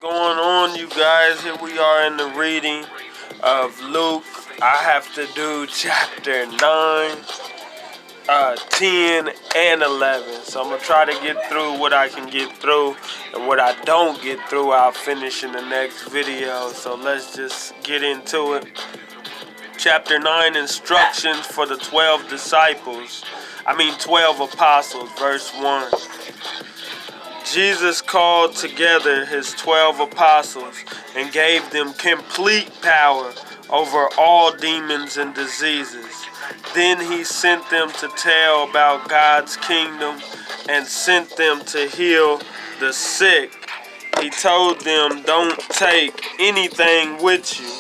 Going on, you guys? Here we are in the reading of Luke. I have to do chapter 9, 10, and 11. So I'm going to try to get through what I can get through. And what I don't get through, I'll finish in the next video. So let's just get into it. Chapter 9, instructions for the 12 apostles, verse 1. Jesus called together his 12 apostles and gave them complete power over all demons and diseases. Then he sent them to tell about God's kingdom and sent them to heal the sick. He told them, don't take anything with you.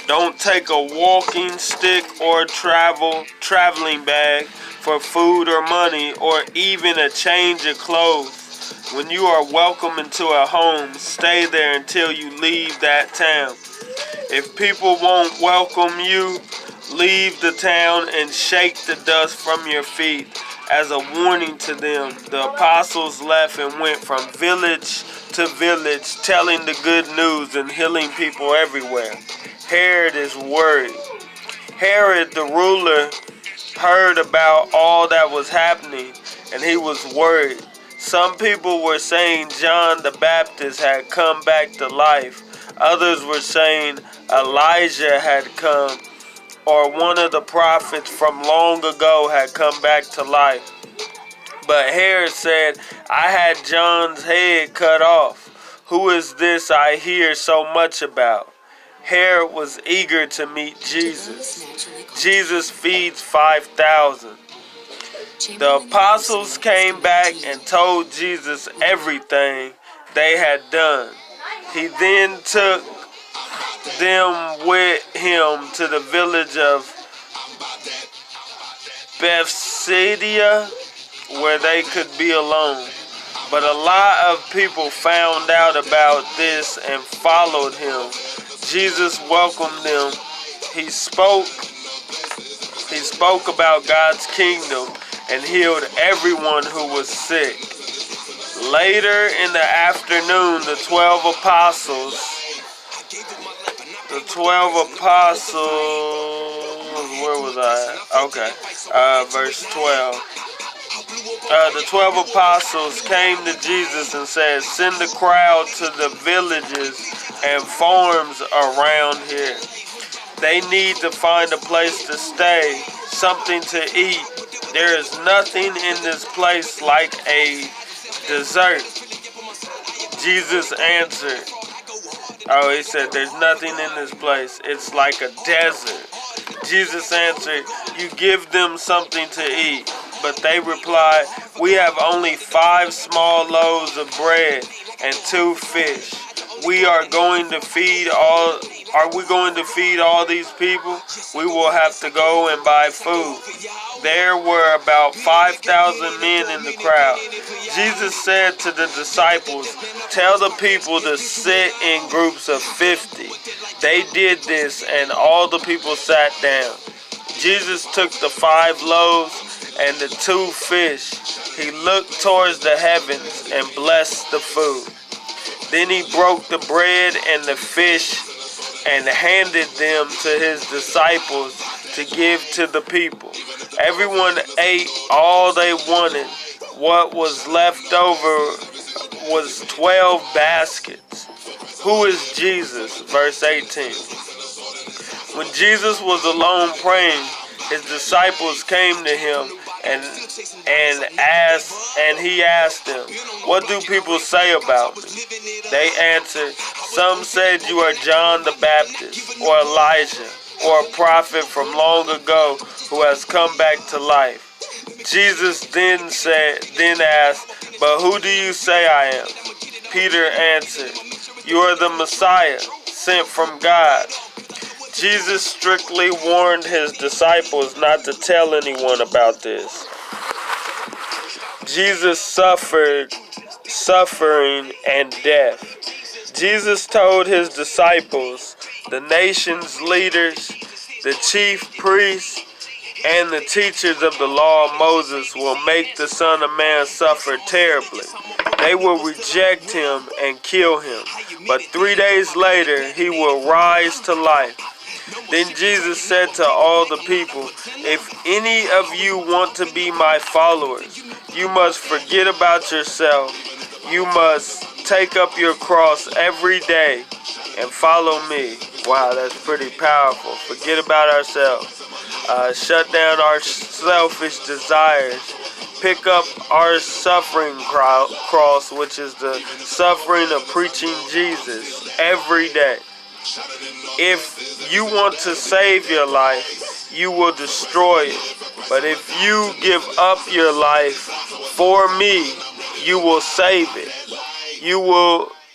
Don't take a walking stick or traveling bag for food or money or even a change of clothes. When you are welcome into a home, stay there until you leave that town. If people won't welcome you, leave the town and shake the dust from your feet. As a warning to them, the apostles left and went from village to village, telling the good news and healing people everywhere. Herod is worried. Herod the ruler heard about all that was happening, and he was worried. Some people were saying John the Baptist had come back to life. Others were saying Elijah had come, or one of the prophets from long ago had come back to life. But Herod said, I had John's head cut off. Who is this I hear so much about? Herod was eager to meet Jesus. Jesus feeds 5,000. The apostles came back and told Jesus everything they had done. He then took them with him to the village of Bethsaida where they could be alone. But a lot of people found out about this and followed him. Jesus welcomed them. He spoke about God's kingdom and healed everyone who was sick. Later in the afternoon, the 12 apostles, where was I? Okay, verse 12. The 12 apostles came to Jesus and said, send the crowd to the villages and farms around here. They need to find a place to stay, something to eat. There is nothing in this place like a dessert. Jesus answered. He said, there's nothing in this place. It's like a desert. Jesus answered, you give them something to eat. But they replied, we have only 5 small loaves of bread and 2 fish. Are we going to feed all these people? We will have to go and buy food. There were about 5,000 men in the crowd. Jesus said to the disciples, tell the people to sit in groups of 50. They did this, and all the people sat down. Jesus took the 5 loaves and the 2 fish. He looked towards the heavens and blessed the food. Then he broke the bread and the fish and handed them to his disciples to give to the people. Everyone ate all they wanted. What was left over was 12 baskets. Who is Jesus? Verse 18. When Jesus was alone praying, his disciples came to him and he asked them, what do people say about me? They answered, some said you are John the Baptist, or Elijah, or a prophet from long ago who has come back to life. Jesus then asked, but who do you say I am? Peter answered, you are the Messiah, sent from God. Jesus strictly warned his disciples not to tell anyone about this. Jesus suffering and death. Jesus told his disciples, the nation's leaders, the chief priests, and the teachers of the law of Moses will make the Son of Man suffer terribly. They will reject him and kill him, but 3 days later he will rise to life." Then Jesus said to all the people, "If any of you want to be my followers, you must forget about yourself. You must take up your cross every day and follow me." Wow, that's pretty powerful. Forget about ourselves. Shut down our selfish desires. Pick up our suffering cross, which is the suffering of preaching Jesus every day. If you want to save your life, you will destroy it. But if you give up your life for me, you will save it.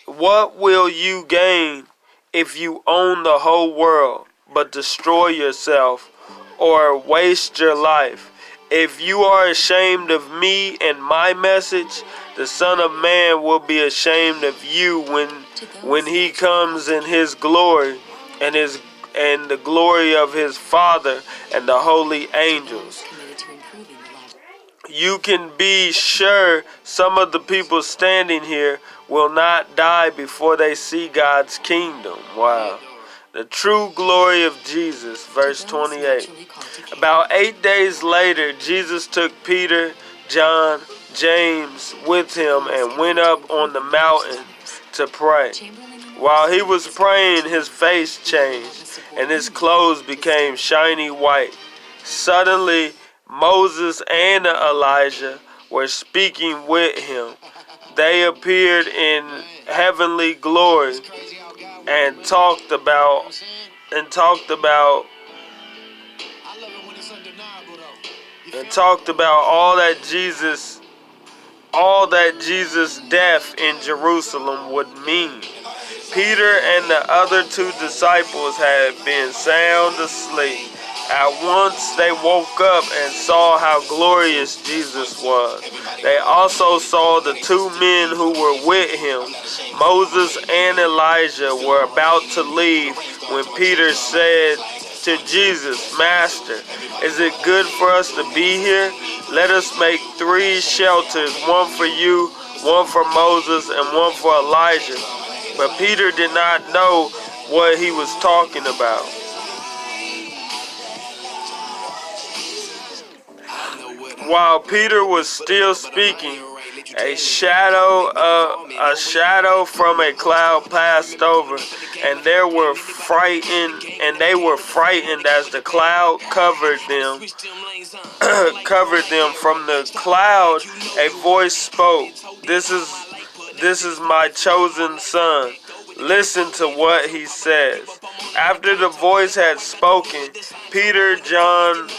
What will you gain if you own the whole world but destroy yourself or waste your life? If you are ashamed of me and my message, the Son of Man will be ashamed of you when he comes in his glory and the glory of his Father and the holy angels. You can be sure some of the people standing here will not die before they see God's kingdom. Wow. The true glory of Jesus, verse 28. About 8 days later, Jesus took Peter, John, James with him and went up on the mountain to pray. While he was praying, his face changed and his clothes became shiny white. Suddenly, Moses and Elijah were speaking with him. They appeared in heavenly glory and talked about all that Jesus' death in Jerusalem would mean. Peter and the other 2 disciples had been sound asleep. At once they woke up and saw how glorious Jesus was. They also saw the 2 men who were with him. Moses and Elijah were about to leave when Peter said to Jesus, "Master, is it good for us to be here? Let us make 3 shelters, one for you, one for Moses, and one for Elijah." But Peter did not know what he was talking about. While Peter was still speaking, a shadow from a cloud passed over, and they were frightened as the cloud covered them. From the cloud, a voice spoke, This is my chosen son. Listen to what he says." After the voice had spoken, Peter, John,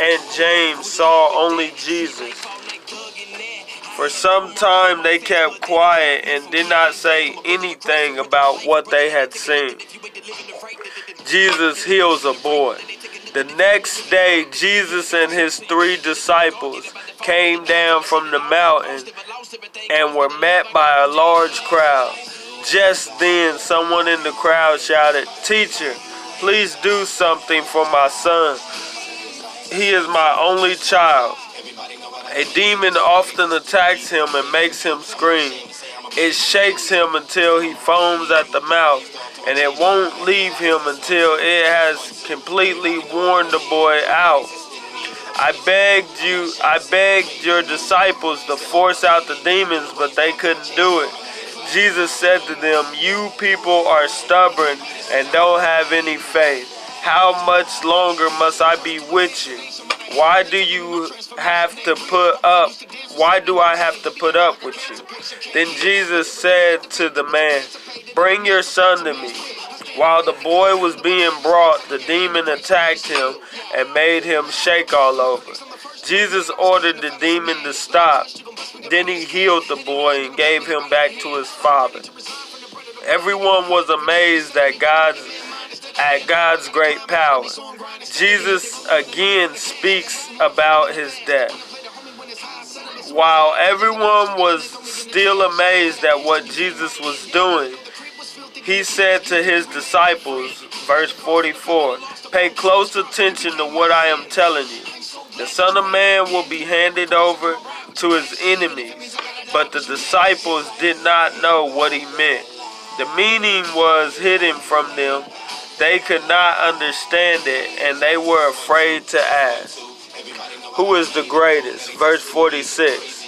and James saw only Jesus. For some time they kept quiet and did not say anything about what they had seen. Jesus heals a boy. The next day, Jesus and his 3 disciples came down from the mountain and were met by a large crowd. Just then, someone in the crowd shouted, "Teacher, please do something for my son. He is my only child. A demon often attacks him and makes him scream. It shakes him until he foams at the mouth, and it won't leave him until it has completely worn the boy out. I begged your disciples to force out the demons, but they couldn't do it." Jesus said to them, "You people are stubborn and don't have any faith. How much longer must I be with you? Why do I have to put up with you?" Then Jesus said to the man, "Bring your son to me." While the boy was being brought, the demon attacked him and made him shake all over. Jesus ordered the demon to stop. Then he healed the boy and gave him back to his father. Everyone was amazed at God's great power. Jesus again speaks about his death. While everyone was still amazed at what Jesus was doing, he said to his disciples, verse 44, "Pay close attention to what I am telling you. The Son of Man will be handed over to his enemies." But the disciples did not know what he meant. The meaning was hidden from them. They could not understand it, and they were afraid to ask, "Who is the greatest?" Verse 46.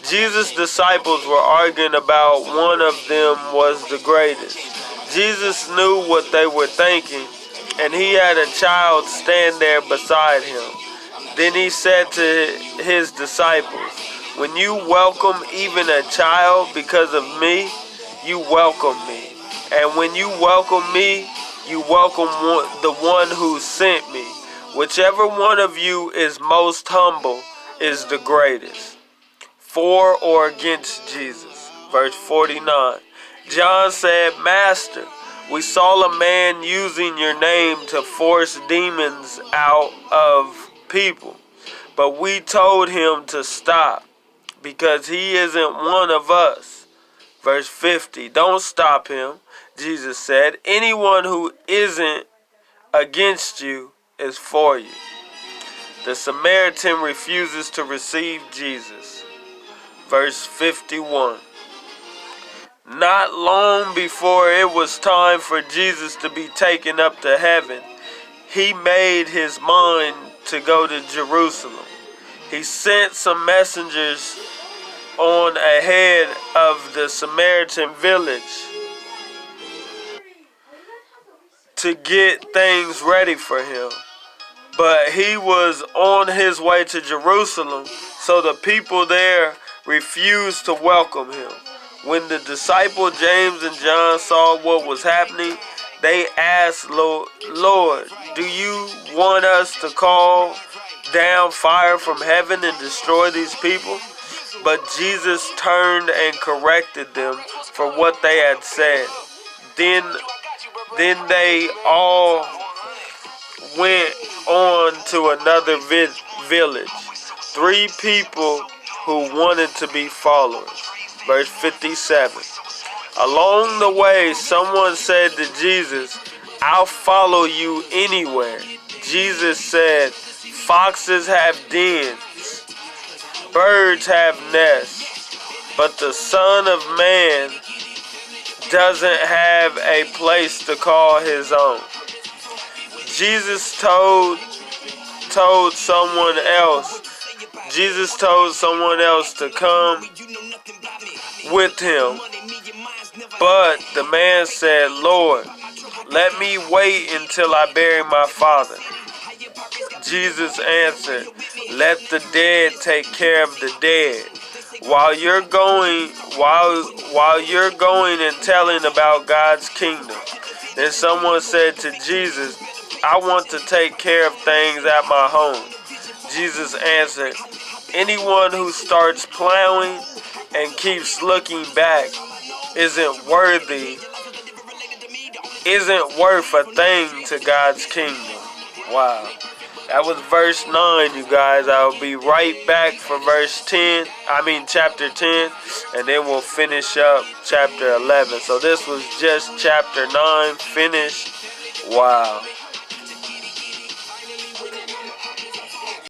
Jesus' disciples were arguing about one of them was the greatest. Jesus knew what they were thinking, and he had a child stand there beside him. Then he said to his disciples, "When you welcome even a child because of me, you welcome me. And when you welcome me, you welcome the one who sent me. Whichever one of you is most humble is the greatest." For or against Jesus. Verse 49. John said, "Master, we saw a man using your name to force demons out of people, but we told him to stop because he isn't one of us." Verse 50. "Don't stop him," Jesus said. "Anyone who isn't against you is for you." The Samaritan refuses to receive Jesus. Verse 51. Not long before it was time for Jesus to be taken up to heaven, he made his mind to go to Jerusalem. He sent some messengers on ahead of the Samaritan village to get things ready for him. But he was on his way to Jerusalem, so the people there refused to welcome him. When the disciple James and John saw what was happening, they asked, Lord, do you want us to call down fire from heaven and destroy these people?" But Jesus turned and corrected them for what they had said. Then they all went on to another village. 3 people who wanted to be followers. Verse 57. Along the way, someone said to Jesus, "I'll follow you anywhere." Jesus said, "Foxes have dens, birds have nests, but the Son of Man doesn't have a place to call his own." Jesus told someone else to come with him. But the man said, "Lord, let me wait until I bury my father." Jesus answered, "Let the dead take care of the dead. While you're going and telling about God's kingdom." Then someone said to Jesus, "I want to take care of things at my home." Jesus answered, "Anyone who starts plowing and keeps looking back isn't worth a thing to God's kingdom." Wow. That was verse 9, you guys. I'll be right back for chapter 10, and then we'll finish up chapter 11. So this was just chapter 9 finished. Wow.